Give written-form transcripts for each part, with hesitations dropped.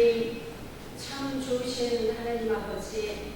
하나님, 참 좋으신 하나님 아버지,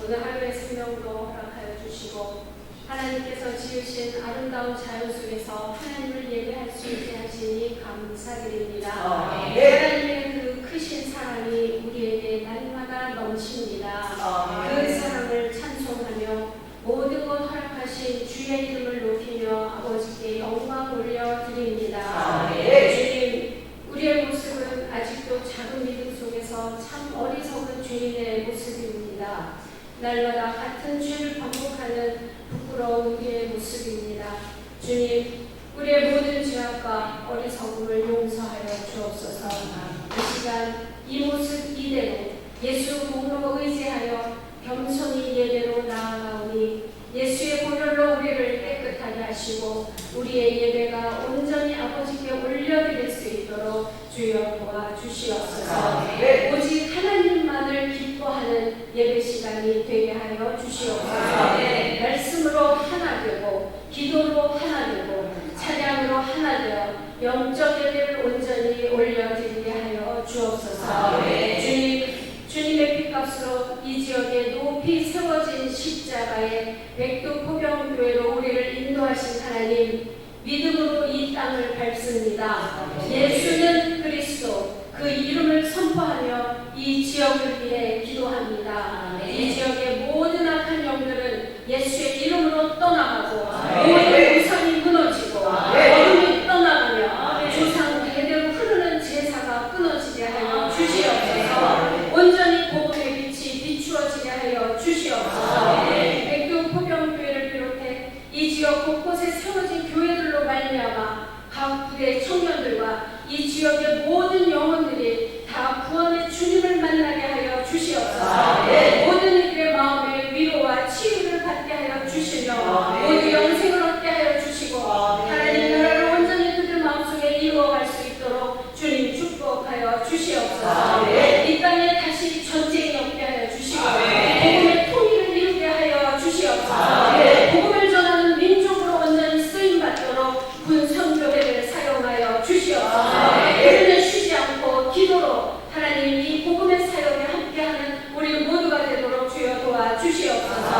오늘 하루의 생명도 허락하여 주시고 하나님께서 지으신 아름다운 자연 속에서 하나님을 예배할 수 있게 하시니 감사드립니다. 하나님의 그 크신 사랑이 우리에게 날마다 넘칩니다. 그 사랑을 찬송하며 모든 것 허락하신 주의 이름을 높이며 아버지께 영광 올려드립니다. 주님, 우리의 모습은 아직도 작은 믿음 속에서 참 어리석은 죄인의 모습입니다. 날마다 같은 죄를 반복하는 부끄러운 우리의 모습입니다. 주님, 우리의 모든 죄악과 어리석음을 용서하여 주옵소서. 이 시간 이 모습 이대로 예수 공로로 의지하여 겸손히 예배로 나아가오니 예수의 보혈로 우리를 깨끗하게 하시고 우리의 예배가 온전히 아버지께 올려드릴 수 있도록 주여 도와주시옵소서. 오직 하나님만을 기뻐하는 예배 시간이 되게 하여 주시옵소서. 말씀으로 하나 되고 기도로 하나 되고 찬양으로 하나 되어 영적 예배를 온전히 올려드리게 하여 주옵소서. 주님의 피값으로 이 지역에 높이 세워진 십자가의 백두포병교회로 우리를 인도하신 하나님, 믿음으로 이 땅을 밟습니다. 예수는 그리스도, 그 이름을 선포하며 이 지역을 위해 기도합니다. 이 지역의 모든 악한 영들은 예수의 이름으로 떠나가고 모든 우상이 무너지고 어둠이 떠나가며 조상 대대로 흐르는 제사가 끊어지게 하여 주시옵소서. 온전히 복음의 빛이 비추어지게 하여 주시옵소서. 백두포병교회를 비롯해 이 지역 곳곳에 세워진 교회들로 말미암아 각 부대 청년들과 이 지역의 모든 영혼들이 다 구원의 주님을 만나게 하여 주시옵소서. 모든 이들의 마음에 위로와 치유를 받게 하여 주시며 모두 영생을 얻게 하여 주시고 하나님 나라를 온전히 그들 마음속에 이루어갈 수 있도록 주님 축복하여 주시옵소서. 이 땅에 다시 전쟁이 없게 하여 주시고 복음의 통일을 이루게 하여 주시옵소서. 복음을 전하는 민족으로 온전히 쓰임받도록 군성교회를 사용하여 주시옵소서. 우리는 쉬지 않고 기도로 하나님 이 복음의 사역에 함께하는 우리 모두가 되도록 주여 도와주시옵소서.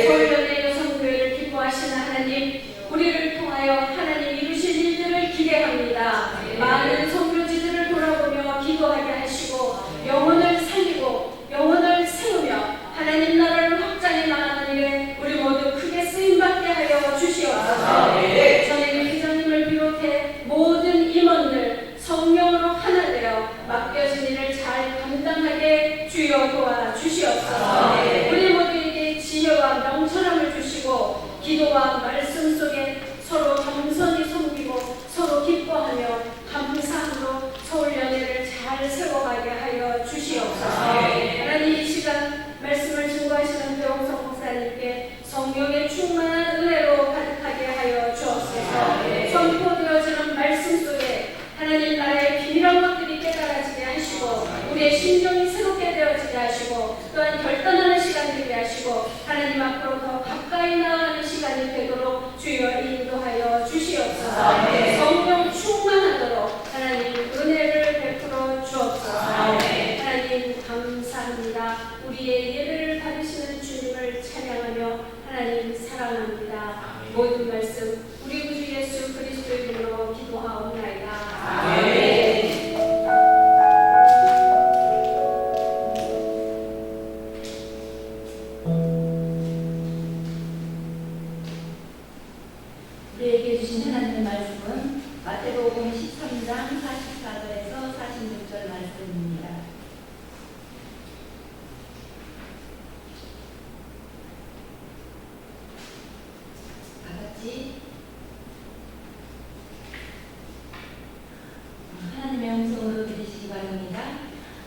서울연대 여성교회를 기뻐하시는 하나님, 우리를 통하여 하나님 이루실 일들을 기대합니다. 많은 선교지들을 돌아보며 기도하게 하시고 영혼을 살리고 영혼을 세우며 하나님 나라를 확장해 나가는 일에 우리 모두 크게 쓰임받게 하여 주시옵소서. 전에는 회장님을 비롯해 모든 임원들 성령으로 하나 되어 맡겨진 일을 잘 감당하게 주여 도와주시옵소서. 우리 모두에게 지혜와 명철함을 주시고 기도와 말씀 속에 서로 겸손히 섬기고 서로 기뻐하며 감사함으로 서울연회를 잘 세워가게 하여 주시옵소서. 하나님 이 시간 말씀을 증거하시는 배홍석 목사님께 성령의 충만한 은혜로 가득하게 하여 주옵소서. 선포되어지는 말씀 속에 하나님 나라의 비밀한 것들이 깨달아지게 하시고 우리의 심정이 새롭게 되어지게 하시고 또한 결단하는 시간 되게 하시고 하나님 앞으로 더 가까이 나아가는 시간이 되도록 주여 인도하여 주시옵소서. 성령 충만하도록 하나님 은혜를 베풀어 주옵소서. 하나님 감사합니다. 우리의 예배를 받으시는 주님을 찬양하며 하나님 사랑합니다. 모든 말씀 우리 구주 예수 그리스도의 이름으로 기도하옵나이다. 아멘. 우리에게 주신 하나님의 말씀은 마태복음 13장 44절에서 46절 말씀입니다. 다같이 하나님의 음성으로 들으시기 바랍니다.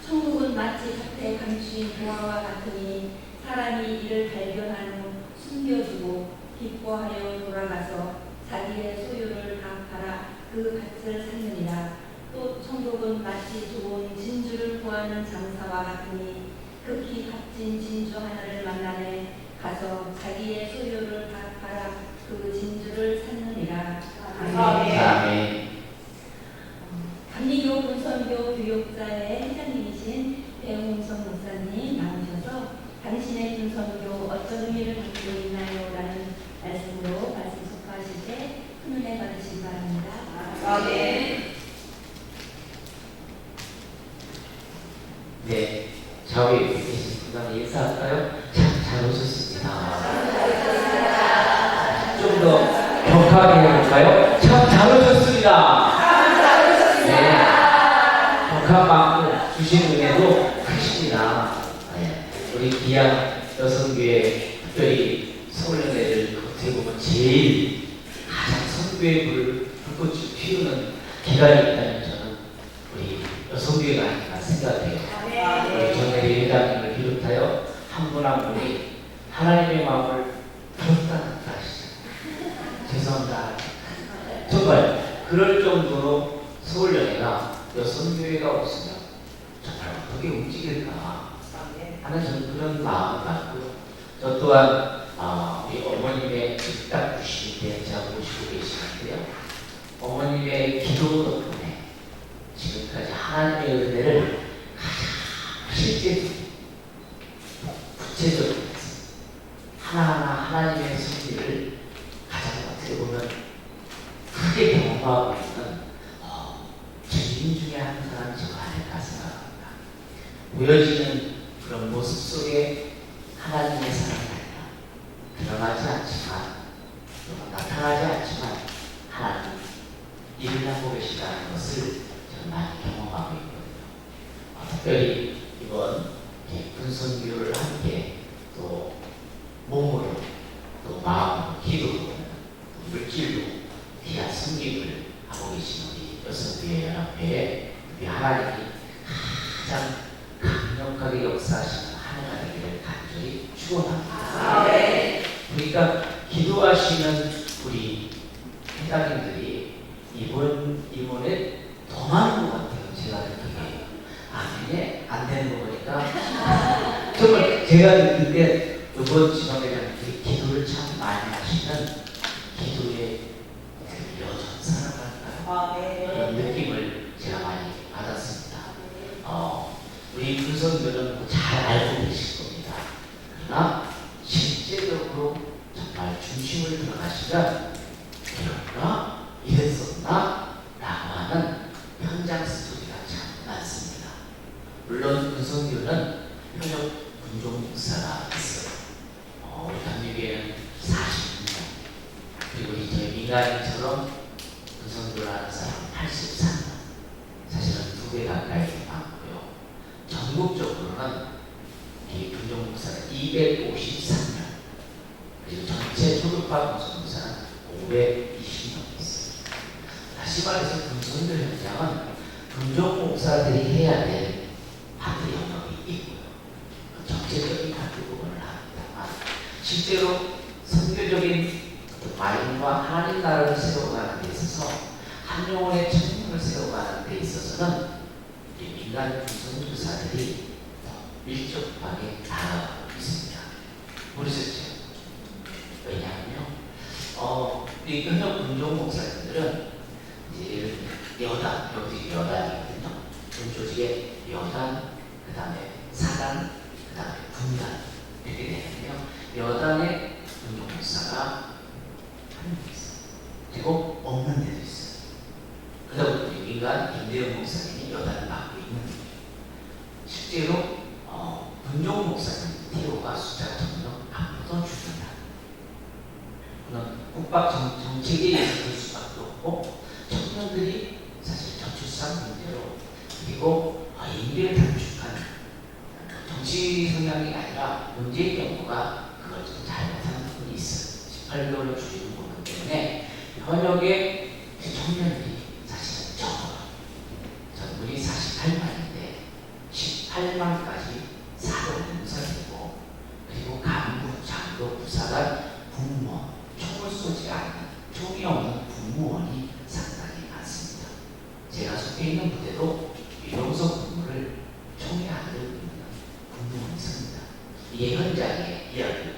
천국은 마치 밭에 감추인 보화와 같으니 사람이 이를 발견한 후 숨겨두고 기뻐하여 돌아가서 자기의 소유를 다 팔아 그 밭을 샀느니라. 또 천국은 마치 좋은 진주를 구하는 장사와 같으니 극히 값진 진주 하나를 만나매 가서 자기의 소유를 다 팔아 그 진주를 샀느니라. 아멘. 감리교 본선교 교육자의 회장님이십니다. 네, 좌우에 계신 분과 인사할까요? 참 잘 오셨습니다. 좀 더 격하게 해볼까요? 참 잘 오셨습니다. 네, 격한 마음 주신 은혜도 크십니다. 네, 우리 귀한 여성교회, 특별히 서울연애를 어떻게 보면 제일 가장 선교의 불을 불꽃을 피우는 기간이 있다면 저는 우리 여성교회가 아닌가 생각해요. 우리 전혜리 회장님을 비롯하여 한 분 한 분이 하나님의 마음을 들었다 놨다 하시죠. 죄송합니다. 정말 그럴 정도로 서울연애가 여성교회가 없으면 정말 어떻게 움직일까 하는 저는 그런 마음을 갖고요. 저 또한 우리 어머님의 딱 90대 제가 모시고 계시는데요. 어머님의 기도 덕분에 지금까지 하나님의 은혜를 가장 실제적으로 구체적으로 하나하나 하나님의 섭리를 가장 어떻게 보면 크게 경험하고 있는 주인 중에 한 사람이 저 아닐까 생각합니다. 보여지는 그런 모습 속에 하나님의 사랑이 아니라 드러나지 않지만 또 나타나지 않지만 하나님 일을 하고 계시다는 것을 저는 많이 경험하고 있거든요. 특별히 이번 분선교를 함께 또 몸으로 또 마음으로 기도로 또 물질로 귀한 섬김을 하고 계신 우리 여성교회연합회에 우리 하나님이 가장 강력하게 역사하시는 한 해가 되기를 간절히 축원합니다. 그러니까 기도하시는 우리 회장님들이 이번에 더 많은 것 같아요. 제가 느끼기에 아멘에 안 되는 거 보니까 정말 제가 느낄 때 이번 지방회장님들이 기도를 참 많이 하시는 기도의 여전사라고 할까요? 그런 느낌을 제가 많이 받았습니다. 우리 분선교는 잘 알고 계실 겁니다. 그러나 실제적으로 정말 중심을 들어가시면 이런가? 이랬었나? 라고 하는 현장 스토리가 참 많습니다. 물론 분선교는 현역 군종 목사가 있어요. 우리 감리교회는 40년, 그리고 우리 저희 민간인처럼 분선교를 하는 사람은 83년, 사실은 2배 가까이 많고요. 전국적으로는 이 군종 목사는 253년, 그리고 전체 초급파 분선 목사는 520명 있어요. 다시 말해서 분선교 현장은 군종 목사들이 해야 될 파트 영역이 있고요. 정체적인 파트 부분을 합니다만 실제로 선교적인 말씀과 하나님 나라를 세워가는 데 있어서 한 영혼의 천명을 세워가는 데 있어서는 민간 분선교사들이 밀접하게 다가가고 있습니다. 모르셨죠? 왜냐하면요, 이 현역 군종 목사님들은 이제 여단, 여기 여단이거든요. 조직의 여단, 그 다음에 사단, 그 다음에 분단 이렇게 되는데요. 여단의 군종 목사가 한 명 있어요. 그리고 없는 데도 있어요. 그러다 보니 민간 김대영 목사님이 여단을 맡고 있는 거예요. 실제로 군종 목사님 티오가 숫자 점점 앞으로 줄는다. 그런 국밥 정책에 의해서 될 수밖에 없고 청년들이 사실 저출산 문제로 그리고 임기를 단축한 정치 성향이 아니라 문제의 경우가 그걸 좀 잘못하는 부분이 있어요. 18개월을 줄이는 부분 때문에 현역의 청년들이 사실은 적어요. 전문이 48만인데 18만까지 사법공사 되고 그리고 간부, 장교, 부사관, 공무원, 총을 쏘지 않는 총이 없는 공무원이 상당히 많습니다. 제가 속해 있는 부대도 유용석 근무를 총이 안 들고 있는 공무원이 씁니다. 이게 현장의 이야기고요.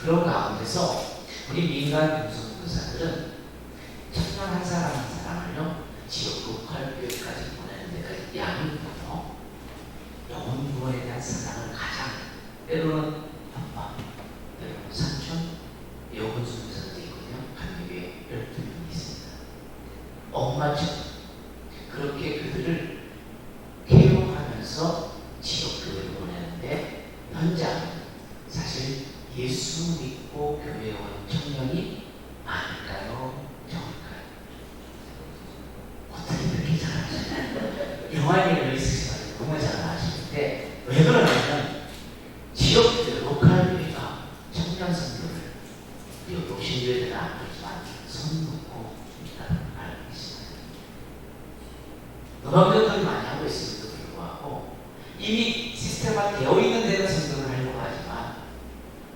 그런 가운데서 우리 민간 공성교사들은 청년 한 사람 한 사람을요 지역 로컬 교육까지 보내는 데까지 양육부터 영혼 구원에 대한 사랑을 가장 때로는 아빠, 때로는 삼촌, 여군수 교사도 있거든요. 감리교회 12명이 있습니다. 엄마처럼 그렇게 그들을 케어하면서 예수 믿고 교회 온 청년이 많을까요? 적을까요? 어떻게 그렇게 잘하시나요? 영화인을 있으시면 너무 잘 아시는데 왜 그러냐면 지역들, 로컬 교회가 청년 선교를 욕심교회들은 안 그렇지만 손 놓고 있다는 알고 계십니다. 노동조들이 많이 하고 있음에도 불구하고 이미 시스템화 되어 있는 데는 선교를 하려고 하지만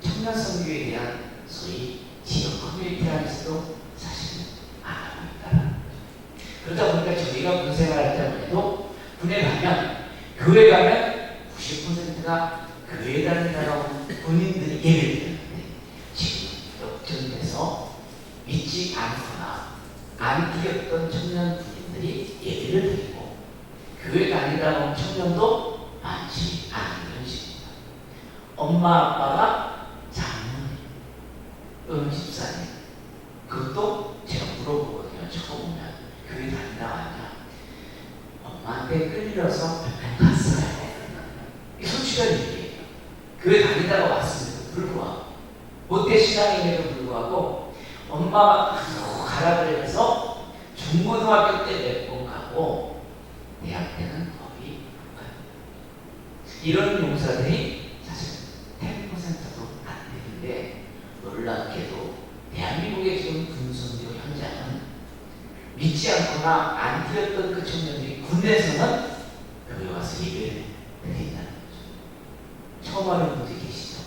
청년 선교에 대한 소위 지역 커뮤니티 안에서도 사실은 안 하고 있다는 거죠. 그러다 보니까 저희가 군 생활할 때만 군에 가면 교회 가면 90%가 교회 다니다가 군인들이 예배를 드리는데 지금 역전돼서 믿지 않거나 안 드렸던 청년 군인들이 예배를 드리고 교회 다니다가 온 청년도 많지 않은 현실입니다. 엄마 아빠가 장모님, 집사님, 그것도 제가 물어보거든요. 처음 오면 교회 다니다 왔냐? 엄마한테 끌려서 몇 번 갔어요. 이 솔직한 얘기예요. 교회 다니다가 왔음에도 불구하고 모태 신앙임에도 불구하고 엄마가 가라 그래서 중고등학교 때 몇 번 가고 대학 때는 거의 못 가요. 이런 용사들이 사실 10%도 안 되는데 놀랍게도 대한민국의 지금 군선교 현장은 믿지 않거나 안 드렸던 그 청년들이 군대에서는 교회 와서 예배를 드린다는 거죠. 처음 하는 분들이 계시죠.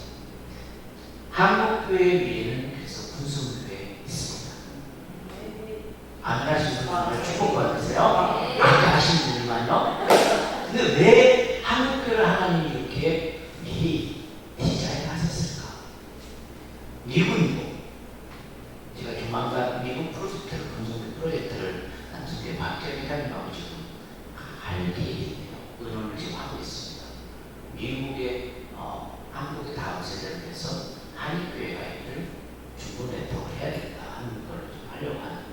한국교회의 미래는 그래서 군수교회에 있습니다. 안 가신 분들 축복받으세요. 안 가신 분들만요. 근데 왜 한국교회를 하나님이 이렇게 미리 디자인하셨을까? 미군도 제가 조만간 미국 프로젝트를 군수교회 프로젝트를 한쪽에 박재미장님하고 지금 할 계획이에요. 의논을 지금 하고 있습니다. 미국의 한국의 다음 세대를 위해서 한인교회 가입을 중고 네트워크를 해야겠다 하는 걸 좀 하려고 하는데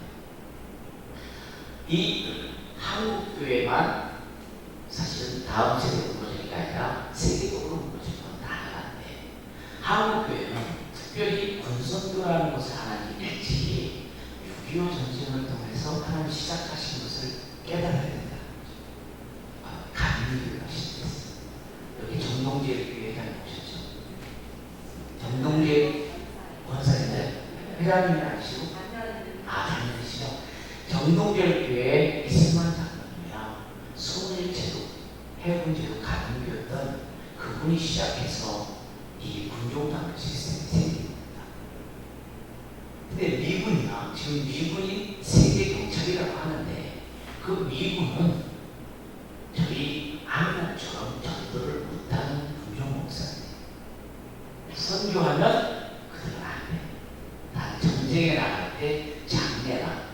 이 한국교회만 사실은 다음 세대로 무너지는 게 아니라 세계적으로 무너지는 건 다양한데 한국교회는 특별히 군선교라는 것을 하나님이 일찍이 6.25 전쟁을 통해서 하나님 시작하신 것을 깨달아야 된다는 거죠. 감리교회가 시작됐어요. 여기 정동재 교회장님 오셨죠? 정동재 원사인데 회장님이 아니시고 장님이시죠? 정동재 교회에 이승만 장로님이랑 손일제도 해군제도 가문교였던 그분이 시작해서 이 군종당 시스템이 생깁니다. 근데 미군이나 지금 미군이 세계 경찰이라고 하는데 그 미군은 저희 한국처럼 전도를 못하는 군종 목사입니다. 선교하면 그들은 안 돼. 난 전쟁에 나갈 때 장례나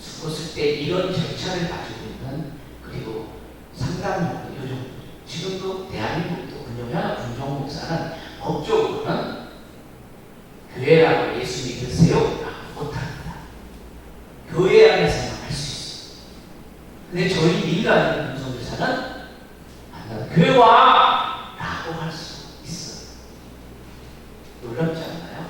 죽었을 때 이런 절차를 가지고 있는 그리고 상담용 요즘 지금도 대한민국도 군종 목사는 법적으로는 교회라고 예수 믿으세요? 라고 못합니다. 교회 안에서만 할 수 있어요. 근데 저희 민간 군종교사는 교회 와! 라고 할 수 있어요. 놀랍지 않나요?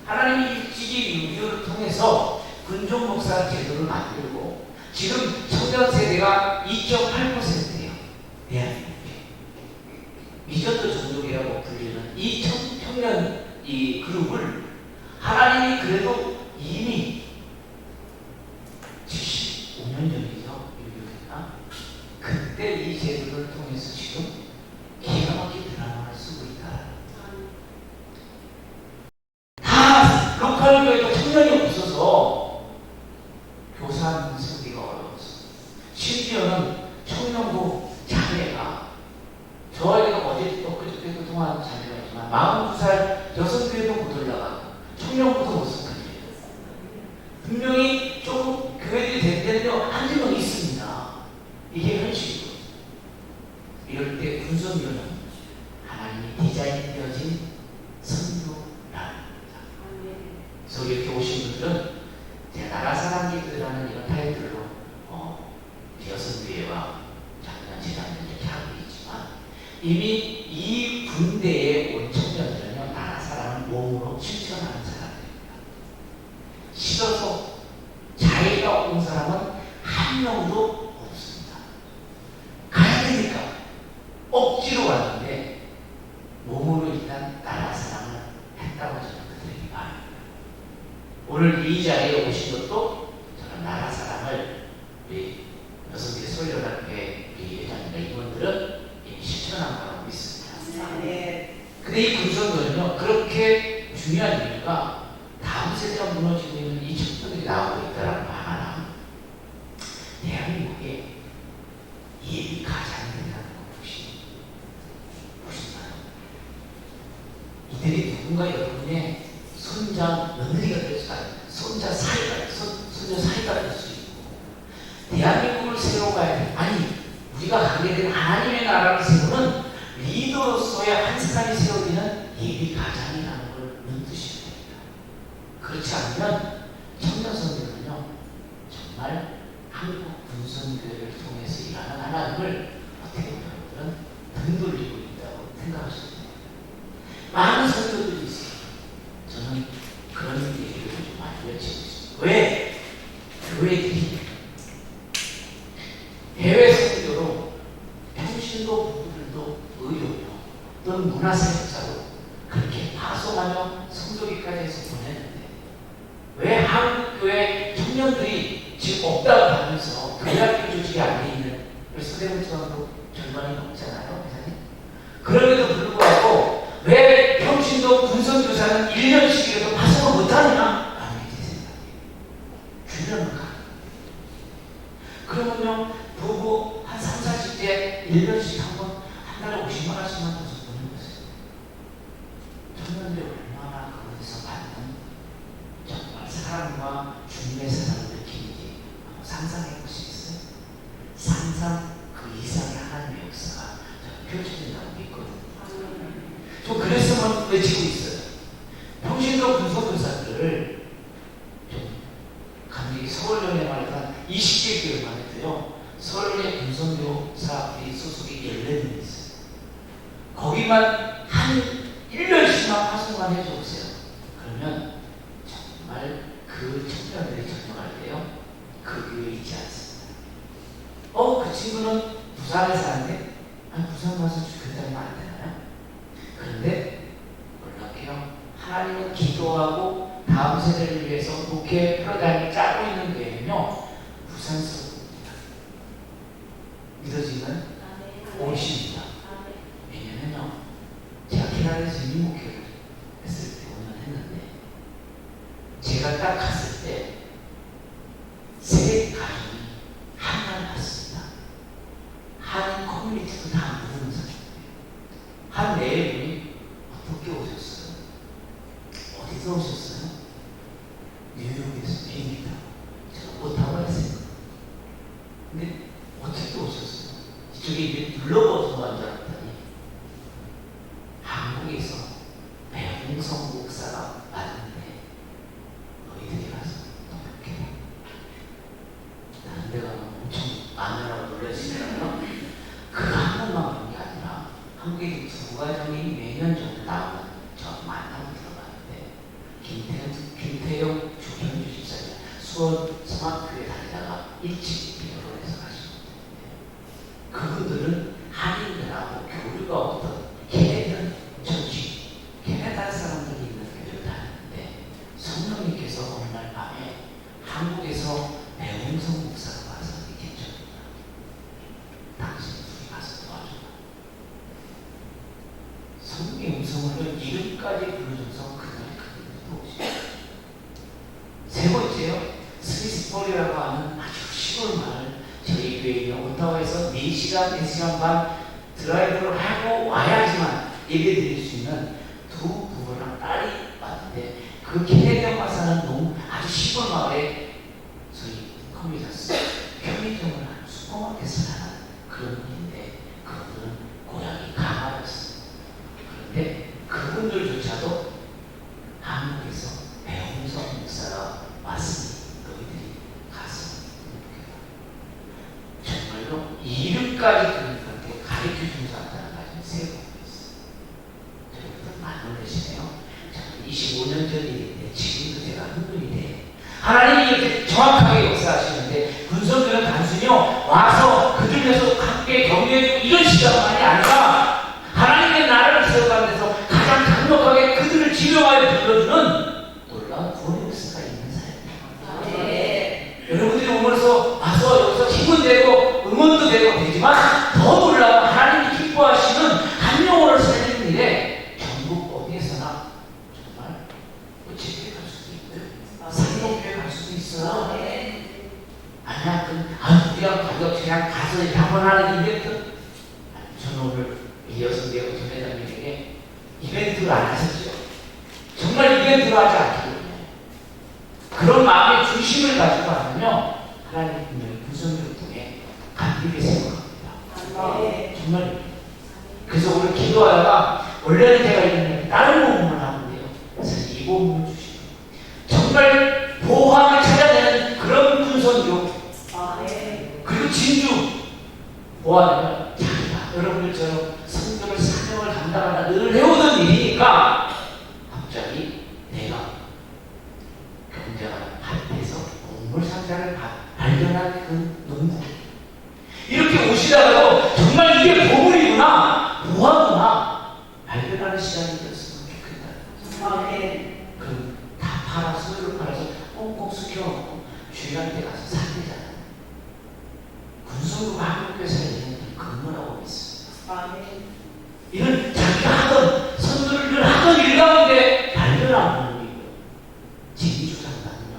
하나님이 일찍이 6.25를 통해서 군종 목사 제도를 만들고 지금 청년 세대가 2.8%예요. 대한민국에. 미전도 종족이라고 불리는 이 청년 이 그룹을 하나님이 그래도 이미 75년 전이죠. 6.25가 그때 이 제도를 통해서 지금 기가 막힌 드라마를 쓰고 있다. 다 로컬 교회도 청년이 없어서 교사는 세우기가 어려웠어. 심지어는 청년부 자매가 저에게 어제 또 그저께도 통화한 자매가 있지만 49살 여성교회도 못 올라가고 청년부도 못 속하게 분명히 좀 교회들이 된다는데 한정은 있습니다. 이게 현실이고 이럴 때 군선교는 하나님이 디자인되어진 선교라는 겁니다. 그래서 이렇게 오신 분들은 제 나라 사랑기들이라는 이런 타이틀로 여성교회와 작년 재작년 이렇게 하고 있지만 이미 이 군대에 온 청년들은요 나라 사랑을 몸으로 실천하는 사람들입니다. 싫어서 자의가 없는 사람은 한 명도 없습니다. 가야 되니까 억지로 왔는데 몸으로 일단 나라 사랑을 했다고 저는 그들에게 말합니다. 오늘 이 자리에 오신 것도 저는 나라 사랑을 우리 여성계 서울연합회 우리 회장님과 임원들은 이미 실천한 거라고 믿습니다. 근데 이 군선도는요, 그렇게 중요한 이유가 다음 세대가 무너지고 있는 이 척도들이 나오고 있다는 말 하나, 대한민국에 예비 가장이라는 것이 무슨 말이에요? 이들이 누군가 여러분의 손자 며느리가 될 수, 손자 사이가 될 수 있고, 대한민국을 세워가야 돼. 아니, 우리가 가게 된 하나님의 나라를 세우는 리더로서의 한 사람이 세워지는 예비 가장이라는 걸 눈뜨셔야 됩니다. 그렇지 않으면 청년선교는요, 정말 한국 군선교회를 통해서 일하는 하나님을 어떻게 보면 여러분들은 등 돌리고 있다고 생각하셔야 됩니다. 많은 선교들이 있어요. 저는 그런 얘기를 좀 많이 외치고 있습니다. 왜? 교회들이 해외 선교로 평신도 부부들도 의료로 또는 문화사역자로 그렇게 파송하며 성교기까지 해서 보내는데 왜 한국교회 청년들이 지금 없다고 하면서 교회학교 조직이 안 돼 있는 서대문지방도 절반이 넘잖아요, 회장님. 그럼에도 불구하고 왜 평신도 군선교사는 1년씩이라도 파송을 못하느냐? 라는 게 제 생각이에요. 주려는 가. 그러면요, 부부 한 3, 40대 1년씩 한 번, 한 달에 50만 원씩만 줘서 보는 거예요. 청년들이 얼마나 그곳에서 받는 정말 사랑과 주님의 사랑을 느끼는지 한번 상상해 보시겠어요? 상상 그 이상의 하나님의 역사가 펼쳐진다고 믿거든요. 저 그랬으면 외치고 있어요. 평신도 군소교사들을 좀 감독이 서울연에 말해서 20개 교회만 해도요, 서울의 군선교사들이 소속이 14명 있어요. 거기만 한 1년씩만 파송만 해줘보세요. 그러면 정말 그 청년들이 전역할 때요, 그 교회에 있지 않습니다. 그 친구는 부산에 사는데, 아니, 부산 가서 교회 다니면 안 되나요? 그런데 놀랍게요, 하나님은 기도하고 다음 세대를 위해서 목회 프로그램을 짜고 있는 교회는요, 부산서입니다. 믿어지는 오십니다. 왜냐면요, 제가 캐나다에서 이목회를 했을 때 5년 했는데, 제가 딱 갔을 때 세 가정이 하나를 봤습니다. 한 커뮤니티도 다 모르는 사람이에요. 한 네 분이 어떻게 오셨어요? 어디서 오셨어요? 뉴욕에서 비행기 타고. 제가 못 타고 왔어요. 근데 어떻게 오셨어요? 이쪽에 이제 둘러봐서 간 줄 알았더니 한국에서 배홍성 목사가 왔는데 너희들이 가서 어떻게 다른 데 가면 엄청 마누라고 놀라시더라고요. 그거 한 번만 본 게 아니라 한국에 두 가정이 매년 정도 나오는 저 만나고 들어가는데 김태영 조현주 집사님 수원 성악교회 다니다가 일찍 결혼해서 가시거든요. 그분들은 한인들하고 교류가 없던 캐네다 전지 캐네다 사람들이 있는 교회를 다녔는데 성령님께서 어느 날 밤에 한국에서 배홍성 목사가 와서 이렇게 해줍니다. 당신 둘이 가서 도와줘라. 성령의 음성을 이름까지 불러줘서 그날 그분들도 오시죠. 세 번째요, 스미스폴이라고 하는 아주 시골 마을, 저희 교회에 오타와에서 4시간, 4시간 반 드라이브를 하고 와야지만 예배 드릴 수 있는 두 부부랑 딸이 왔는데, 그 캐네디언만 사는 아주 시골 마을에 저희 커뮤니티에서 편의점을 하는 슈퍼마켓을 하는 그런 분인데, 그분들은 고향이 강화였어요. 그런데 그분들조차도 한국에서 배홍성 목사가 왔으니 너희들이 가서 정말로 이름까지 그분들한테 가르쳐 주면서 한다는 가진 세 분이 있어요. 저희들 많이 놀라시네요. 저는 이 하나님이 이렇게 정확하게 역사하시는데 군성교는 단순히요 와서 그들 위해서 함께 격려해주고 이런 시간만이 아니라 하나님의 나라를 세워가는 데서 가장 강력하게 그들을 지명하여 불러주는 놀라운 구원의 역사가 있는 사람입니다. 네. 여러분들이 오면서 와서 여기서 힘은 되고 응원도 되지만 더 놀라운 하나님이 기뻐하시는 한 영혼을 살리는 일에 전국 어디에서나 정말 집회 갈 수도 있고요. 상동교회 갈 수도 있어요. 아니야, 우리가 가격 그냥 가서 이렇게 한번 하는 이벤트. 저는 오늘 이 여성대학 전회장님에게 이벤트를 안 하셨죠. 정말 이벤트를 하지 않기 때문에 그런 마음의 중심을 가지고 하면요 하나님 분명히 군성교를 통해 감리게 세워갑니다. 정말. 그래서 오늘 기도하다가 원래는 제가 이런 다른 부분을 하는데요. 사실 이 부분을 주시고 정말 보호함을 찾아내는 그런 군성교 그리고 진주 보호하면 자기가 여러분들처럼 성경을 사명을 감당하다 늘 해오던 일이니까 갑자기 내가 경쟁하는 밭에서 곡물 상자를 발견한 그 농부 이렇게 오시다가도 정말 이게 보물이구나 보화구나 발견하는 시간이 되었으면 좋겠다. 그럼 다 팔아 소유를 팔아서 꽁꽁 숙여놓고 주인한테 가서 사대잖아. 군성구가 한국교회에서 있는 근무라고 있습니다. 이는 자기가 하던 선교를 늘 하던 일 가운데 발견한 부분이고요. 진주장단은요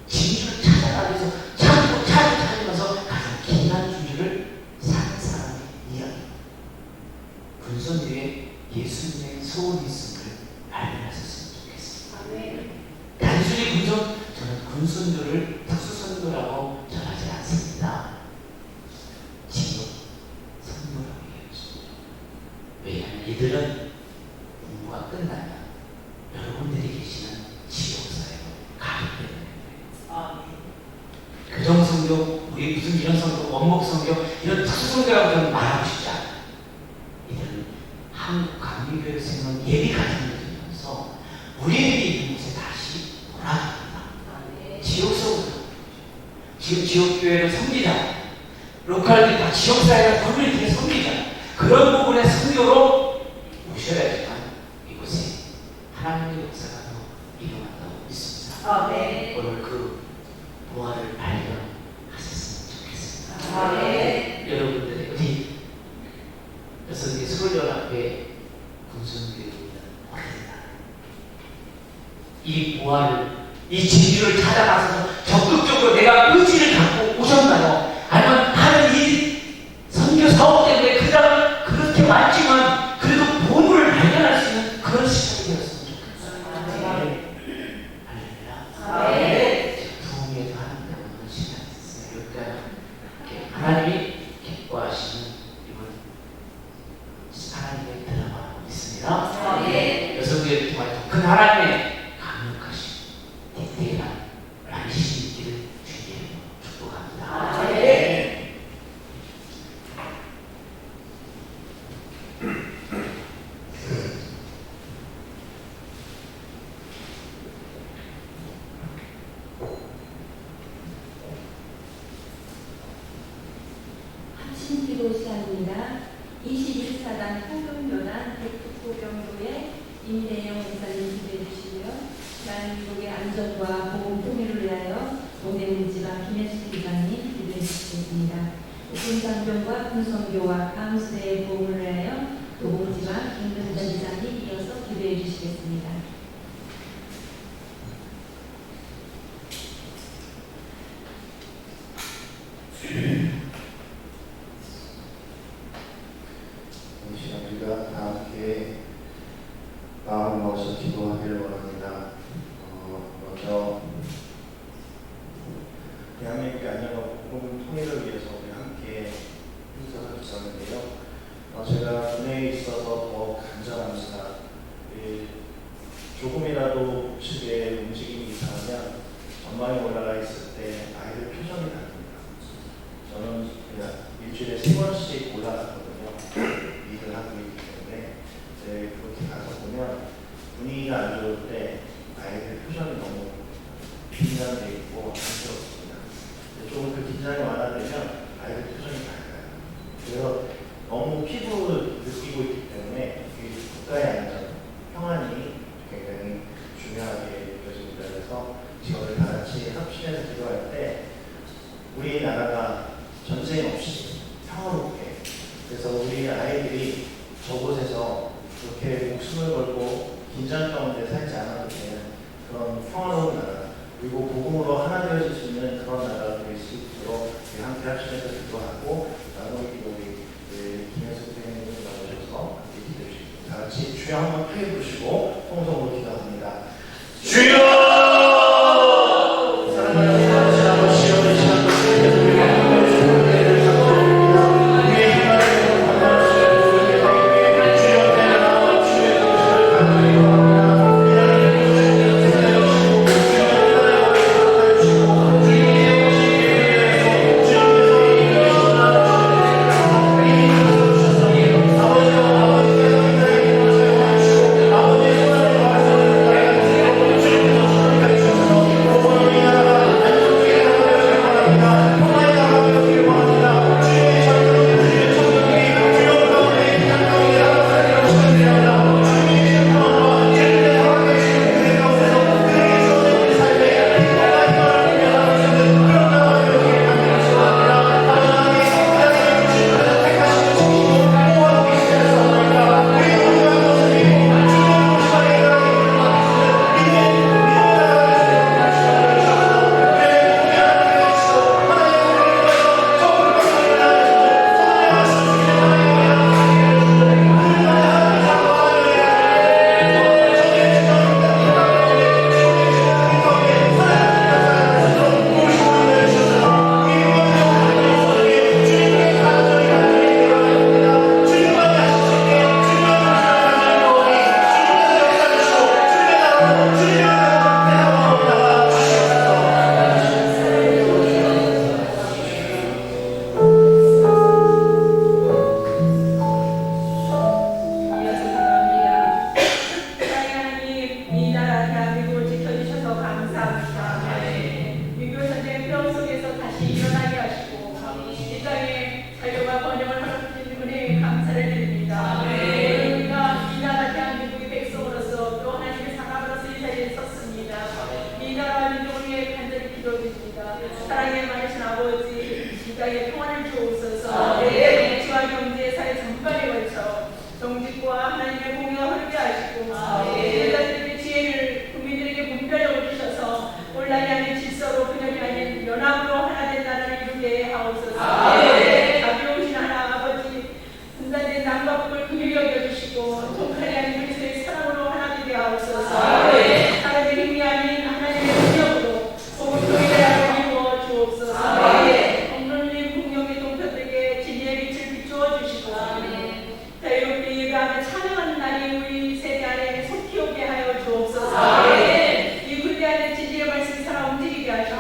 진주를 찾아가기 위해서 찾으면서 가장 긴한 줄을 사는 사람의 이야기. 군성교에 예수님의 소원이 있음을 발견하셨으면 좋겠습니다. 단순히 저는 군선교를 특수선교라고 전하지 않습니다. 지역 선교라고 얘기했습니다. 왜냐하면 이들은 공부가 끝나면 여러분들이 계시는 지역사회로 가기 때문에 교정선교, 우리 무슨 이런 선교, 원목선교 이런 특수선교라고 저는 말하고 싶지 않아요. 이들은 한국 감리교회에서 있는 예비 가정을 들면서 우리들이 있는 곳에 다시 돌아갑니다. 지역적으로 지역교회를 섬기자. 로컬들이 다 지역사회가 커뮤니티에 섬기자. 그런 부분의 선교로 오셔야지만 이곳에 하나님의 역사가 더 일어난다고 믿습니다. 오늘 그 보화를 발견하셨으면 좋겠습니다. 여러분들이 어디 여성의 서울연합회 군성교회에 있는 어린이다. 이 보화를 이 진주를 찾아가서 적극적으로 내가 의지를 갖고 오셨나요? 아니면 하는 이 선교 사업 때문에 그냥 그렇게 왔지만 그래도 보물을 발견할 수 있는 그런 시간이 되었으면 좋겠어요. 할렐루야. 부흥회도 하는데 오늘 시간이 있어요. 그러니까 하나님이 기뻐하시는 이번 하나님의 드라마라고 있습니다. 여성들을 통하여 큰 하나님의 디테일한 안식이 있기를 주님으로 축복합니다. 합심 기도 시간입니다. 21사단 포경교단 백북포경도의 임대영 목사님 기도해 주시고요. 대한민국의 안전과 보건 통일을 위하여 동대문지방 김혜수 기관님 기도해 주시겠습니다. 군장병과 군성교와 강수대의 보험을 위하여 도봉지방 김근전 지사님 이어서 기도해 주시겠습니다. 이 시간 우리가 다 함께 마음을 먹어서 기도하기를 원합니다. 먼저 대한민국의 안전과 복음 통일을 위해서 우리 함께 힘써서 있었는데요. 제가 군대에 있어서 더 간절합니다. 조금이라도 우측에 움직임이 이상하면 전방에 올라가 있을 때 아이들 표정이 다릅니다. 저는 그냥 일주일에 3번씩 올라갔거든요. 일을 하고 있기 때문에 그렇게 가서 보면 분위기가 안 좋을 때 아이들 표정이 너무 긴장되고 피부로 느끼고 있기 때문에 이 국가의 안전, 평안이 굉장히 중요하게 느껴집니다. 그래서 저를 다 같이 합심해서 기도할 때 우리나라가 전쟁 없이 평화롭게, 그래서 우리 아이들이 저곳에서 그렇게 목숨을 걸고 긴장 가운데 살지 않아도 되는 그런 평화로운 나라, 그리고 복음으로 하나 되어질 수 있는 그런 나라가 될 수 있도록 함께 합심해서 기도하고, 나누기 기도를 김현숙 선생님이 나오셔서 함께 기도해 주시고, 다 같이 주여 한번 크게 부르시고 통성으로 기도합니다. 주여! 사랑에 많으신 아버지, 이 땅에 평안을 주옵소서. 정치와 경제, 사회 전반에 걸쳐 정직과 하나님의 공의가 흐르게 하시고, 인간들에게 지혜를 국민들에게 분별력을 주셔서 혼란이 아닌 질서로, 분열이 아닌 연합으로 하나 된 나라를 이루게 하옵소서. 자비로우신 하나 아버지, 분단된 남과 북을 긍휼히 여겨주시고 통칼이 아닌 그리스도의 사랑으로 하나 되게 하옵소서. 사람의 힘이 아닌 하나님의 능력으로 복음교회를 이루어 주옵소서. 억눌린 풍경의 동편들에게 진리의 빛을 비추어 주시고, 자유롭게 예배하며 찬양하는 날이 우리 세대 안에 속히 오게 하여 주옵소서. 이 군대 안에 진리의 말씀이 살아 움직이게 하시고,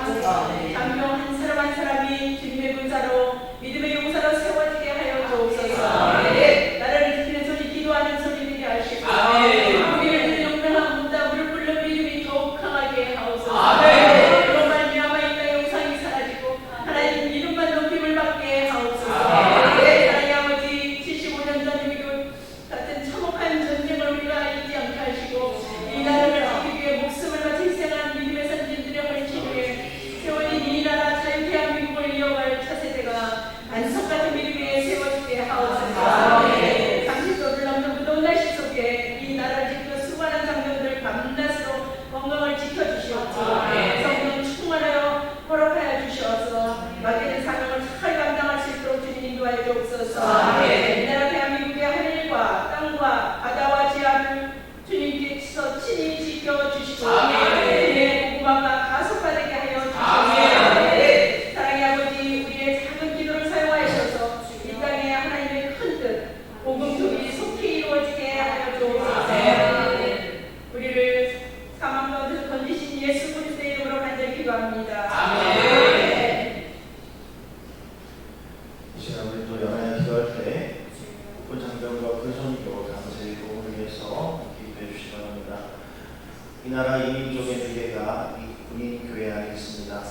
장교 한 사람 한 사람이 주님의 군사로, 믿음의 용사로 세워지게 하여 주옵소서. 나라를 지키는 소리, 기도하는 소리 되게 하시고, 우리를 용맹한 문다 물을 불러 믿음이 더욱 강하게 하옵소서. 그로 말미암아 이 땅의 우상이 사라지고 하나님 이름만 높임을 받게 하옵소서. 하나님 아버지, 75년 전 위기 같은 참혹한 전쟁을 우리가 잊지 않게 하시고, 이 나라를 지키기 위해 목숨을 바쳐 희생한 믿음의 선진들의 헌신 위에 세월이 이 나라 자유 대한민국을 이어갈 차세대가 안석 같은 믿음 위에 세워지게 하옵소서. 당신도를 넘는 무더운 날씨 속에 이 나라를 지키는 수많은 장병들 밤낮으로 건강을 지켜주시옵고, 성령 충만하여 허락하여 주시옵소서. 맡겨진 사명을 잘 감당할 수 있도록 주님 인도하여 주옵소서. 이 나라 대한민국의 하늘과 땅과 바다와 지하를 주님께서 친히 지켜주시고, 주님의 복음화가 가속화되게 하여 주시옵소서. 사랑의 아버지, 우리의 작은 기도를 사용하셔서 이 땅에 하나님의 큰 뜻, 복음 소리 속히 이루어지게 하여 주옵소서. 우리를 사망 가운데서 건지신 예수 그리스도의 이름으로 간절히 기도합니다. 이 시간 우리 또 연하에 기도할 때 군 장병과 근손교 강제의 도움을 위해서 기도해 주시기 바랍니다. 이 나라 이민족의 미래가 이 군인 교회 안에 있습니다.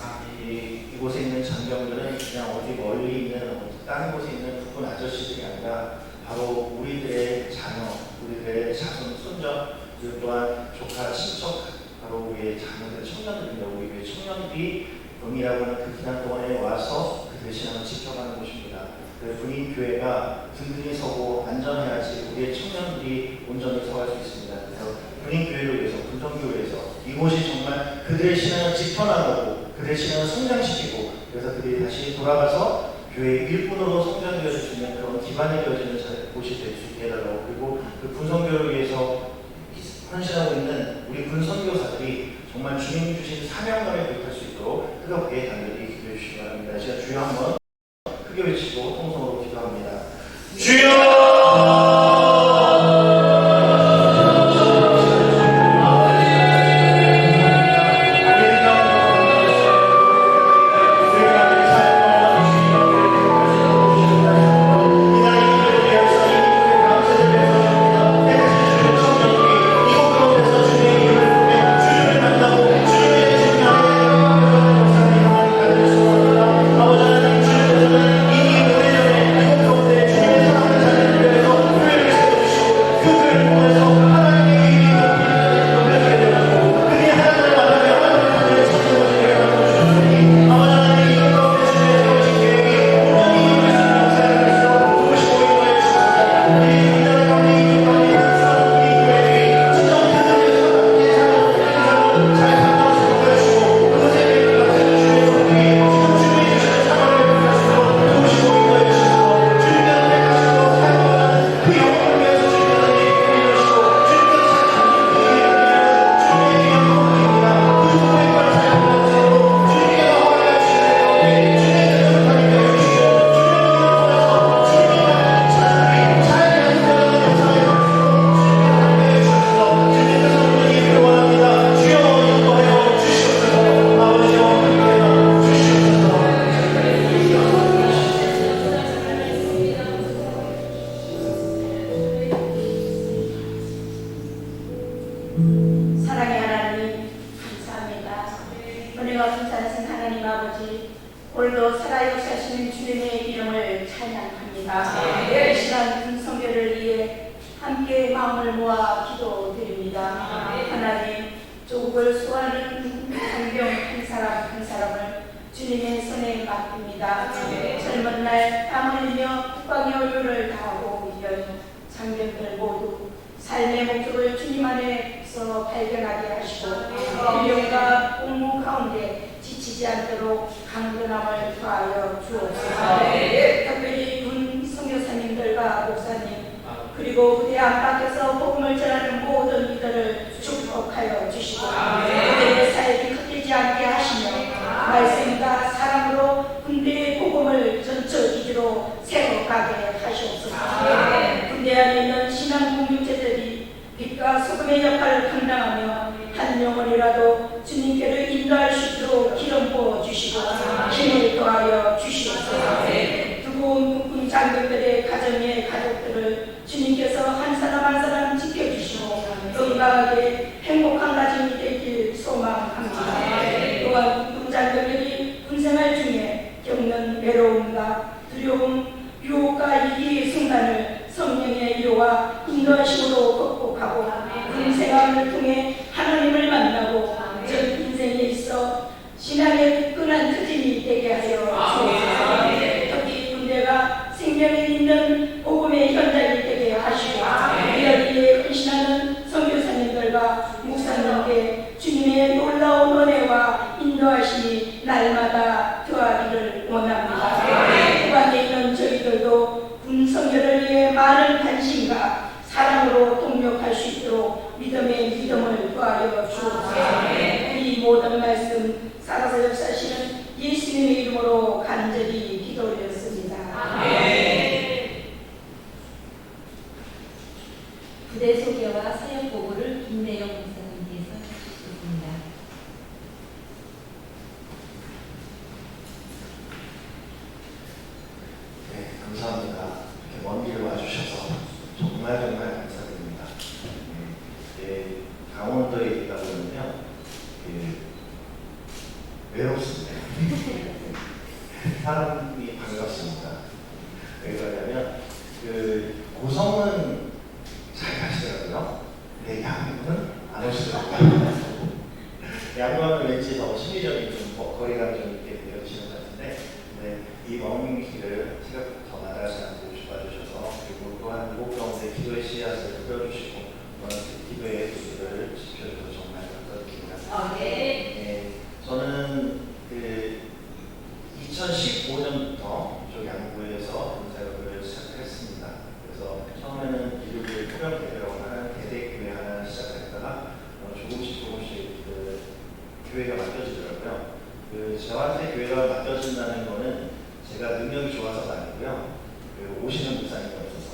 이곳에 있는 장병들은 그냥 어디 멀리 있는 다른 곳에 있는 국군 아저씨들이 아니라 바로 우리들의 자녀, 우리들의 자손, 손자, 그리고 또한 조카, 친척, 바로 우리의 자녀들, 청년들입니다. 우리 교회 청년들이 은이라고 하는 그 기간 동안에 와서 그들의 신앙을 지켜가는 곳입니다. 그 군인교회가 든든히 서고 안전해야지 우리의 청년들이 온전히 서갈 수 있습니다. 그래서 군인교회를 위해서, 군정교회에서 이곳이 정말 그들의 신앙을 지켜나가고 그들의 신앙을 성장시키고 그래서 그들이 다시 돌아가서 교회의 일꾼으로 성장되어질 수 있는 그런 기반이 되어지는 곳이 될 수 있게 해달라고, 그리고 그 군선교를 위해서 헌신하고 있는 우리 군선교사들이 정말 주님 주신 사명감에 부합할 수 있도록 뜨겁게 간절히 기도해 주시기 바랍니다. 제가 주여 한번 크게 외치고 통성으로 기도합니다. 주여! 사랑의 하나님 감사합니다. 은혜가 분산하신 하나님 아버지, 오늘도 살아 역사하시는 주님의 이름을 찬양합니다. 이 시간 군성교를 위해 함께 마음을 모아 기도드립니다. 하나님, 조국을 수호하는 장병 한 사람 한 사람을 주님의 손에 맡깁니다. 젊은 날 땀 흘리며 국방의 의무를 다하고 이런 장병들 모두 삶의 목적을 주님 안에서 발견하게 하시고 일용과 공무 가운데 지치지 않도록 강건함을 더하여 주옵소서. 특별히 군 선교사님들과 목사님 그리고 부대 안팎에서 복음을 전하는 모든 이들을 축복하여 주시고 그들의 사역이 헛되지 않게 하시며 말씀과 사랑으로 군대의 복음을 전처 기지로 세워가게 하시옵소서. 군대 안에 있는 신앙 공동체들이 빛과 소금의 역할을 감당하며 한 영혼이라도 주님께를 인도할 수 있도록 기름 부어 주시고 힘을 더하여 주시옵소서. 두고온 국군 장병들의 가정의 가족들을 주님께서 한 사람 한 사람 지켜주시고 건강하게 행복한 가정이 되길 소망합니다. 또한 국군 장병들이 군생활 중에 겪는 외로움과 두려움, 유혹과 위기의 순간을 성령의 위로와 인도하심으로 극복하고 군생활을 통해 하나님을 만나고 전 인생에 있어 신앙의 굳건한 터짐이 되게 하여 주옵소서. 특히 군대가 생명이 있는 복음의 현장이 되게 하시고 이를 위해 헌신하는 선교사님들과 목사님께 주님의 놀라운 은혜와 인도하심이 날마다 더하기를 원합니다. 후반에 있는 저희들도 군성교를 위해 많은 관심과 사랑으로 동력할 수 있도록 믿음의 믿음을 더하여 주옵소서. 이 모든 말씀 살아서 역사하시는 예수님의 이름으로 간절히 기도드렸습니다. 부대 소개와 사역 보고를 김대영 목사님께서 해주셨습니다. 네, 감사합니다. 이렇게 먼 길 와주셔서 정말 감사드립니다. 강원도에 있다 보면요, 외롭습니다. 사람이 반갑습니다. 왜 그러냐면 성은 잘 가시더라고요. 근데 양은 안 오시더라고요. 양은 왠지 더 심리적인 좀 거리감이 좀 있게 느껴지시는 것 같은데, 근데 이 먼 길을 생각부터 나가지 않고 오셔서, 그리고 또한 이곳 가운데 기도의 씨앗을 뿌려주시고 기도의 도시를 지켜줘서 정말 감사드립니다. 네, 저는 그 2015년부터 저 양구에서 봉사역을 시작했습니다. 그래서 처음에는 기독교의 토병대회라고 하는 대대교회 하나 시작했다가 조금씩 그 교회가 맡겨지더라고요. 그 저한테 교회가 맡겨진다는 거는 제가 능력이 좋아서가 아니고요. 그 오시는 목사님이 없어서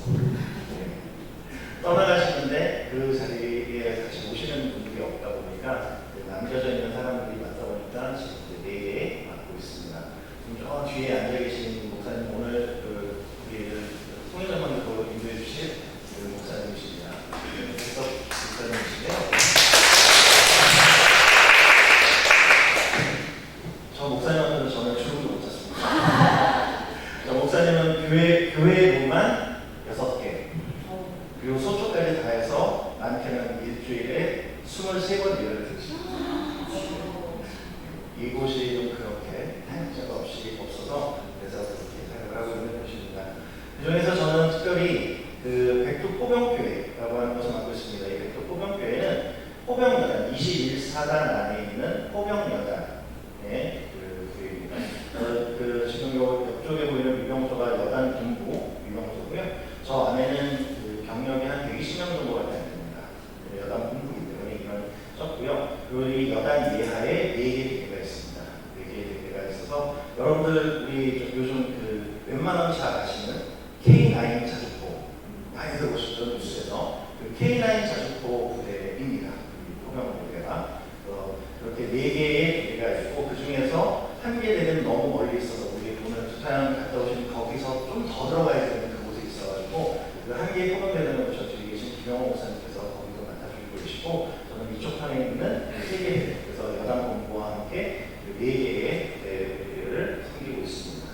떠나가시는데 그 자리에 다시 오시는 분들이 없다 보니까 남겨져 있는 사람들이 많다 보니까 지금 4개 맡고 있습니다. 저 뒤에 앉아 계신 목사님, 오늘 그 우리를 통일전망으로 인도해 주실 그 목사님이십니다. 그래서 목사님이시고요. 저 목사님한테는 저는 주름도 못 잤습니다. 저 목사님은 교회 문만 6개, 그리고 소초까지 다 해서 많게는 일주일에 23번 예배를 드리십니다. 이곳이 좀 그렇게 타협자가 없어서 그래서 그렇게 사역을 하고 있는 곳입니다. 그 중에서 저는 특별히 그 백두 포병교회라고 하는 것을 맡고 있습니다. 이 백두 포병교회는 포병여단 21사단 안에 있는 포병여단의 그 교회입니다. 그 지금 옆쪽에 보이는 위병소가 여단 군부 위병소고요. 저 안에는 그 병력이 한 120명 정도가 됩니다. 여단 군부이기 때문에 이건 적고요. 그리고 이 여단 예하에 4개 대회가 있습니다. 4개 대회가 있어서 여러분들 우리 요즘 그 웬만하면 잘 아시는 K9 자주포 많이 들어보셨죠? 뉴스에서 그 K9 자주포 부대입니다. 포병 부대가 그렇게 4개의 대회가 있고 그 중에서 한 개 대회는 너무 멀리 있어서 우리 오늘 투타연 갔다 오신 거기서 좀 더 들어가야 되는 그곳에 있어가지고 그 한 개의 포병 대회는 저쪽에 계신 김영호 목사님께서 거기도 맡아주고 계시고 저는 이쪽 편에 있는 3개 대회, 그래서 여당 본부와 함께 4개의 대회를 섬기고 있습니다.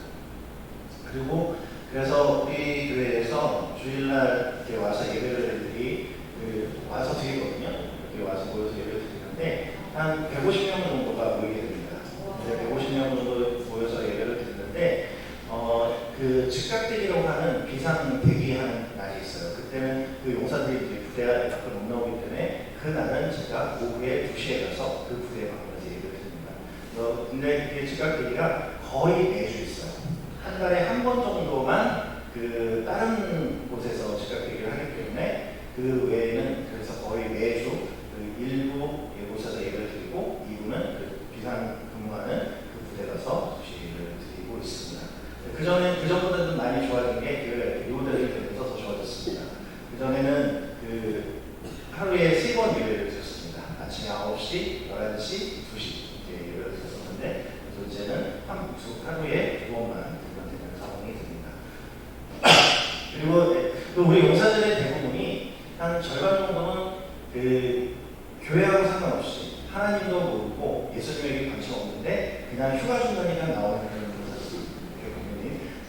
그리고 그래서 우리 교회에서 주일날 이렇게 와서 예배를 와서 드리거든요. 이렇게 와서 모여서 예배를 드리는데 한 150명 정도가 모이게 됩니다. 150명 정도 모여서 예배를 드리는데 그 즉각대기라고 하는 비상 대기하는 날이 있어요. 그때는 그 용사들이 이제 부대가 밖으로 못 나오기 때문에 그 날은 제가 오후에 2시에 가서 그 부대에 방문해서 예배를 드립니다. 근데 이게 즉각대기가 거의 매주 있어요. 한 달에 한 번 정도만 그 다른 곳에서 즉각대기를 하기 때문에 그 외에는 그래서 거의 매주 그 일부 이곳에서 예배를 드리고 2부는 그 비상 근무하는 그 부대 가서 주시를 드리고 있습니다. 그 전보다는 많이 좋아진 게 교회가 리모델링이 되면서 더 좋아졌습니다. 그 전에는 그 하루에 3번 예배를 드렸습니다. 아침에 9시, 11시, 2시 예배를 드렸었는데 이제는 하루에 2번만 되는 상황이 됩니다. 그리고 우리 용사들의 대부분이 한 절반 정도는 그 교회하고 상관없이 하나님도 모르고 예수님에게 관심 없는데 그냥 휴가 준다니까 나오는 그런 용사들,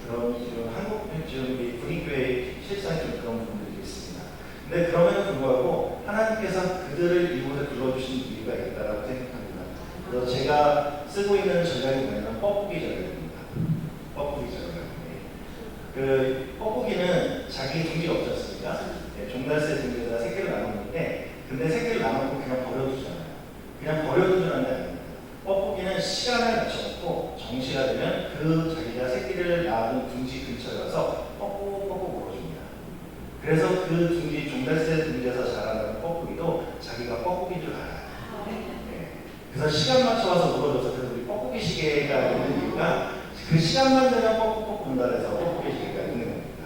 그런 한국 지금 군인교회 실상이 좀 그런 분들이 있습니다. 근데 그럼에도 불구하고 하나님께서 그들을 이곳에 불러주신 이유가 있다고 생각합니다. 그래서 제가 쓰고 있는 전략이 뭐냐면 뻐꾸기 전략입니다. 뻐꾸기 전략. 그 뻐꾸기는 자기 둥지가 없지 않습니까? 종달새 둥지에다 새끼를 나눴는데 근데 새끼를 나눠놓고 그냥 버려두잖아요. 그냥 버려두는 게 아닙니다. 뻐꾸기는 시간을 맞춰놓고 정시가 되면 그 자기가 새끼를 낳은 둥지 근처에 가서 뻐꾸뻐꾸 물어줍니다. 그래서 그 둥지, 종달새 둥지에서 자라는 뻐꾸기도 자기가 뻐꾸기인 줄 알아요. 그래서 시간 맞춰와서 물어줘서 그래서 우리 뻐꾸기 시계가 있는 이유가 그 시간만 되면 뻐꾸뻐꾸 분달해서 뻐꾸기 시계가 있는 겁니다.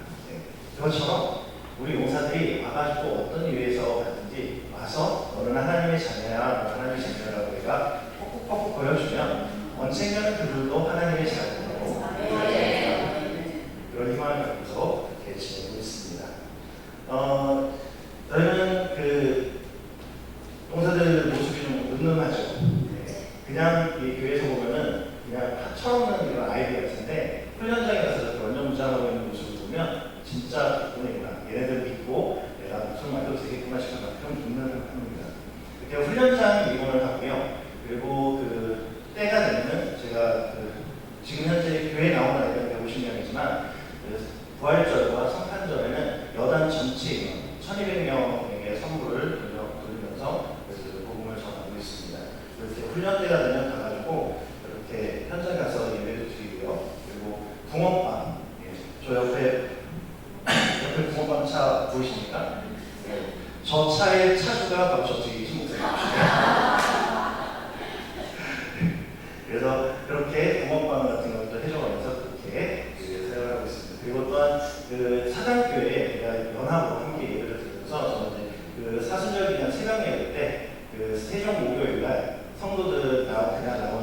그것처럼 우리 용사들이 와가지고 어떤 이유에서 왔든지 와서 너는 하나님의 자녀야, 너는 하나님의 자녀라고 내가 뻑뻑 보여주면 언젠가는 그들도 하나님의 자녀라고 그런 희망을 갖고서 그렇게 지내고 있습니다. 저희는 그 용사들 모습이 좀 은은하죠. 그냥 이 교회에서 보면은 그냥 철없는 이런 아이들 같은데 훈련장에 가서 이렇게 원정무장하고 있는 모습을 보면 진짜 덕분이구나. 얘네들 믿고 훈련장 입원을 하고요. 그리고 그 때가 되면은 제가 지금 현재 교회 나오는 아이가 150명이지만 부활절과 성탄절에는 여단 전체 인원 1200명에게 선물을 돌리면서 복음을 전하고 있습니다. 그래서 훈련 때가 되면 가가지고 이렇게 현장 가서 예배도 드리고요. 그리고 붕어빵, 저 옆에 붕어빵 차 보이십니까? 저 차의 차주가 바로 저쪽이 신목사님이시네요. 그래서 그렇게 붕어빵 같은 것도 해줘가면서 그렇게 사용하고 있습니다. 그리고 또한 사당교회 연합으로 함께 예배를 드리면서 저는 이제 사순절 기념 새강예배 때 세종 목요일날 성도들 그냥 나온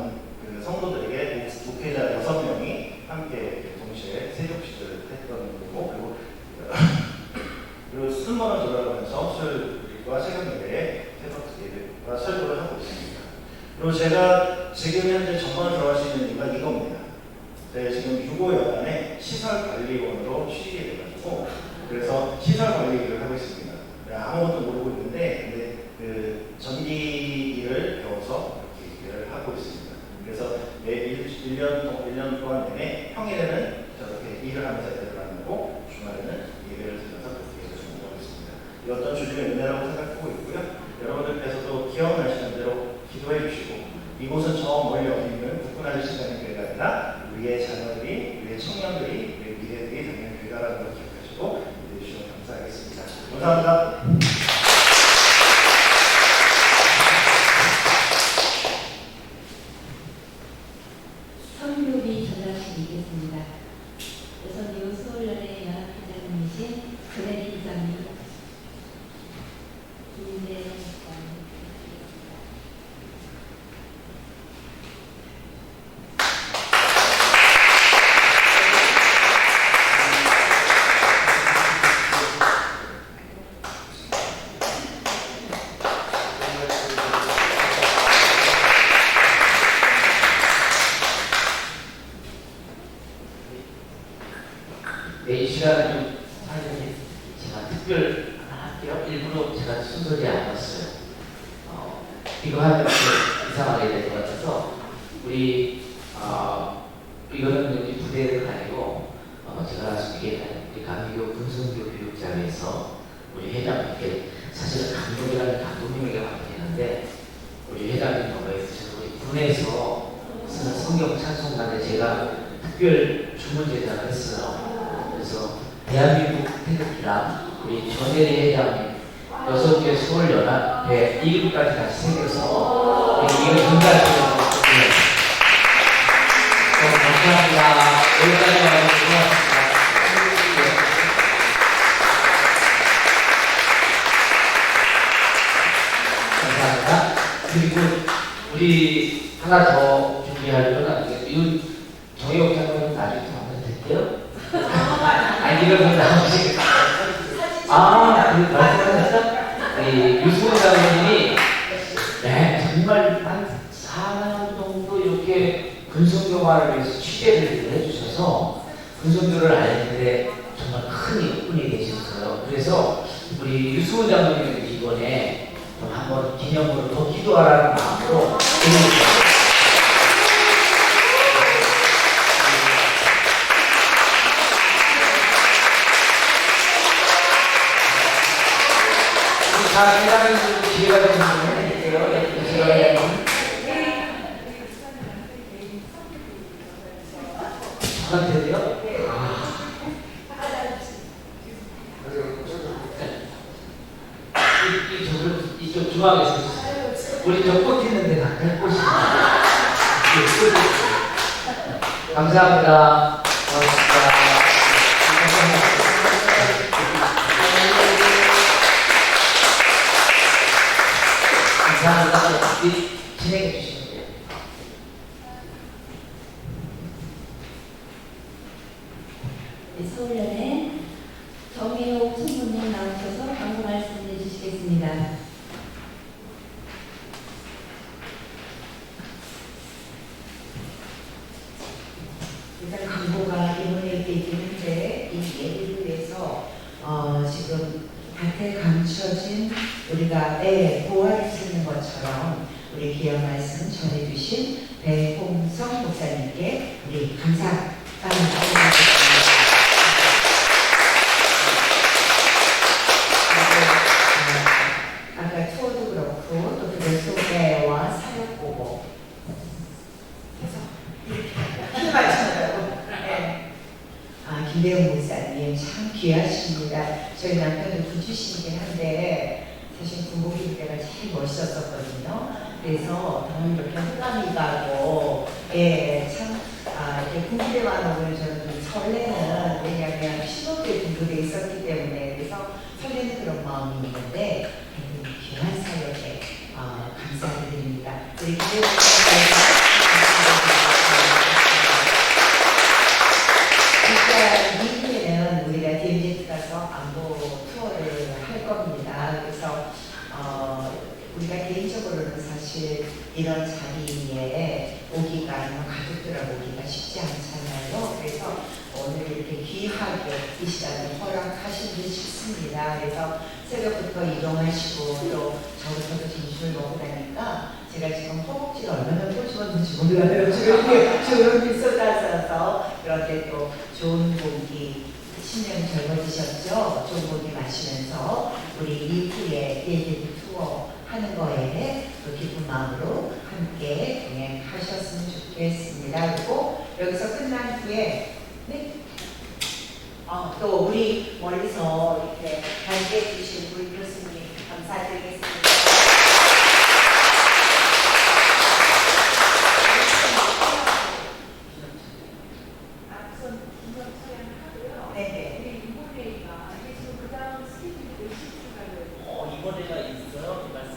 성도들에게 목회자 6명이 함께 동시에 세족식을 했던 거고 그리고 순번을 돌아가면서 수요일과 새벽예배에 새벽 예배와 설교를 하고 있습니다. 그리고 제가 지금 현재 전반을 들어갈 수 있는 이유가 이겁니다. 제가 지금 유고여단의 시설관리원으로 취직이 돼가지고 그래서 시설관리 일을 하고 있습니다. 아무것도 모르고 있는데 전기 일을 배워서 이렇게 일을 하고 있습니다. 그래서 매 1년 동안 내내 평일에는 저렇게 일을 하면서 예배를 만나고 주말에는 예배를 드리면서 그렇게 예배를 준비하고 있습니다. 이 어떤 주님의 은혜라고 생각하고 있고요. 여러분들께서도 기억나시는 대로 기도해 주시고 이곳은 저 멀리 어디 있는 국군아지 시간의 교회가 아니라 우리의 자녀들이, 우리의 청년들이, 우리의 미래들이 당연히 교회라는 걸 기억하시고 기도해 주시면 감사하겠습니다. 감사합니다. 성교비 전달식이 있겠습니다. 여성교 서울연의 연합회장님이신 그레리 이사님, 김대영 목사님. 이 시간은 좀 사실 제가 특별 하나 할게요. 일부러 제가 순서지 않았어요. 이거 하면 이상하게 될 것 같아서 우리 이거는 여기 부대가 아니고 제가 얘기한 우리 감리교 군성교 교육장에서 우리 회장님께 사실은 감독이라는 감독님에게 맡기는데 우리 회장님 너머에 있으셔서 우리 군에서 쓰는 성경 찬송가에 제가 특별 주문 제작을 했어요. 그래서 대한민국 태극기랑 우리 전혜리 회장님 6개 서울연합회 2급까지 같이 새겨서 이걸 전달해주려고 감사합니다. 여기까지 와주셔서 고맙습니다. 감사합니다. 그리고 우리 하나 더 준비할 거는 이건 정혜옥 장관님 나중에 또 한번 될게요. 아니 이걸 먼저 하시겠다. 그 말씀하셨어? 유승훈 장관님이 정말 한 4년 정도 이렇게 근성교화를 위해서 취재를 해주셔서 근성교를 알리는데 정말 큰 일꾼이 되셨어요. 그래서 우리 유승훈 장관님에게 이번에 좀 한번 기념으로 더 기도하라는 마음으로 드리겠습니다. 자, 회장님 기회가 되는 분 해드릴게요. 저한테도요? 이쪽 중앙에서 우리 저 꽃 있는데 갈 꽃이 감사합니다. 고맙습니다. 감사합니다. 진행해 주시면 돼요. 네, 서울연의 정혜옥 총무님 나오셔서 광고 말씀해 주시겠습니다. 일단 광고가 이번에 있는데 이 예비를 위해서 지금 밭에 감춰진 우리가 보화를 찾는 것처럼 우리 귀한 말씀 전해주신 배홍성 목사님께 우리 감사 아까 투어도 그렇고 또 그들 소개와 사역 보고 이렇게 맞춰요. 네. 김대웅 목사님 참 귀하십니다. 저희 남편도 구주신이긴 한데 사실 군복 입을 때가 제일 멋있었거든요. 그래서 너무 이렇게 호감이 가고 참 이렇게 군대만 오면 저는 좀 설레는, 왜냐하면 신혼때 군부대에 있었기 때문에 그래서 설레는 그런 마음이 있는데 귀한 사역에 감사를 드립니다. 우리 김대웅 목사님 진짜 미국에는 우리가 DMZ 가서 안보 투어를 할 겁니다. 그래서 우리가 개인적으로는 사실 이런 자리에 오기가, 아니면 가족들하고 오기가 쉽지 않잖아요. 그래서 오늘 이렇게 귀하게 이 시간을 허락하신 듯 싶습니다. 그래서 새벽부터 이동하시고 또 저부터도 진심을 먹고 나니까 제가 지금 허벅지가 얼마나 꼬집었는지 몰라요. 주름이 쏟아져서. 그런데 또 좋은 공기, 신명이 젊어지셨죠? 좋은 공기 마시면서 우리 이후에 데이트 투어 하는 거에 또 기쁜 마음으로 함께 동행하셨으면 좋겠습니다. 그리고 여기서 끝난 후에 또 우리 멀리서 이렇게 함께 해주신 우리 교수님 감사드리겠습니다. 이번에가 있어요. 그 말씀.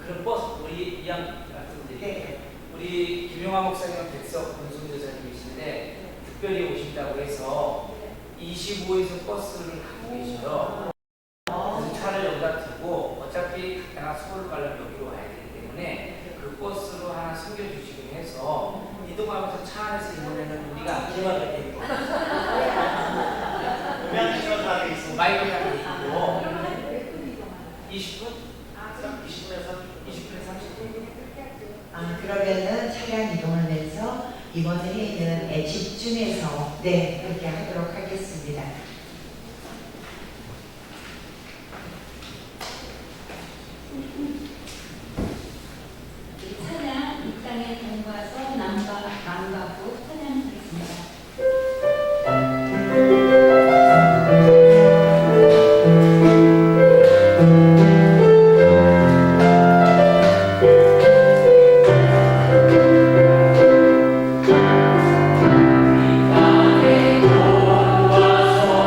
그럼 버스 우리 이양 말씀드릴게요. 우리 김용환 목사님, 백석 권순 여사님이신데 특별히 오신다고 해서 25에서 버스를 갖고 계셔요. 그래서 차를 여기다 두고 어차피 내가 서울 가려면 여기로 와야 되기 때문에 그 버스로 하나 숨겨주시긴 해서 이동하면서 차 안에서 이번에는 우리가 기억하게 되고 마이크 장이 있고 20분? 20분에서 30분? 그러면은 차량 이동하면서 이번 회의는 집중해서 그렇게 하도록 하겠습니다. 찬양 이 땅에 동과서 남가부 찬양하겠습니다. 이 땅에 동과서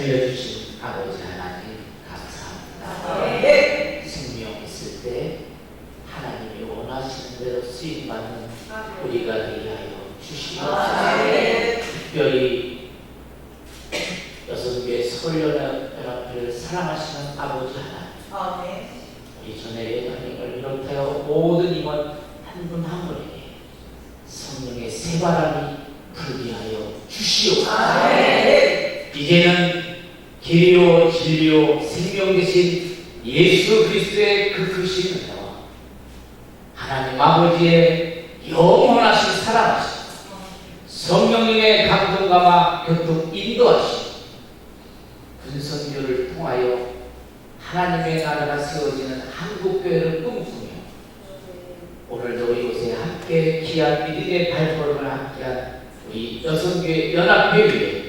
살려주신 아버지 하나님 감사합니다. 생명 있을 때 하나님이 원하시는 대로 쓰임받는 우리가 되게 하여 주시옵소서. 특별히 여성교회 서울연합회를 사랑하시는 아버지 하나님, 우리 전에 예언님을 비롯하여 모든 임원 한 분 한 분에게 성령의 새바람이 불게 하여 주시옵소서. 이제는 길이요 진리요 생명 되신 예수 그리스도의 그 크신 은혜와 하나님 아버지의 영원하신 사랑하심, 성령님의 감동감화 교통 인도하심, 분선교를 통하여 하나님의 나라가 세워지는 한국교회를 꿈꾸며 오늘도 이곳에 함께 귀한 믿음의 발걸음을 함께한 우리 여성교회 연합회의회,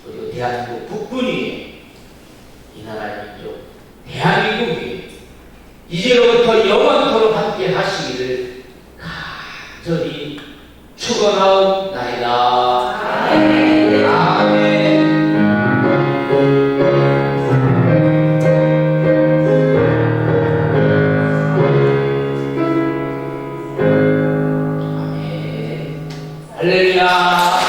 그리고 대한민국 국군위회, 이 나라 민족 대한민국 위에 이제로부터 영원토록 함께 하시기를 간절히 축원하옵나이다. 아멘. 아멘. 할렐루야.